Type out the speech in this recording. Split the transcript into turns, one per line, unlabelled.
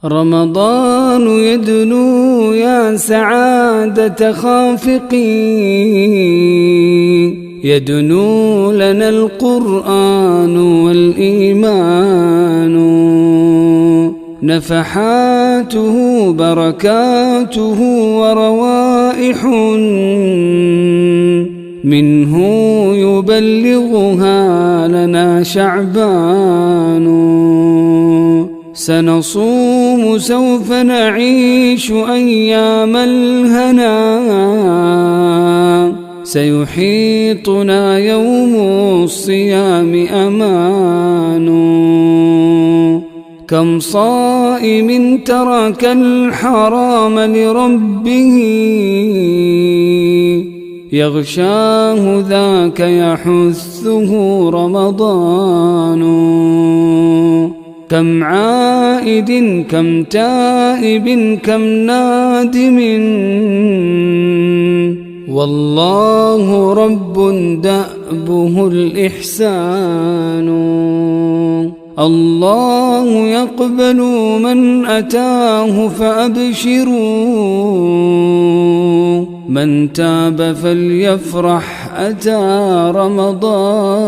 رمضان يدنو يا سعادة خافقين، يدنو لنا القرآن والإيمان، نفحاته بركاته وروائح منه يبلغها لنا شعبان. سنصوم سوف نعيش أيام الهنا، سيحيطنا يوم الصيام أمان. كم صائم ترك الحرام لربه، يغشاه ذاك يحثه رمضان. كم عائد كم تائب كم نادم، والله رب دأبه الإحسان. الله يقبل من أتاه فأبشروا، من تاب فليفرح أتى رمضان.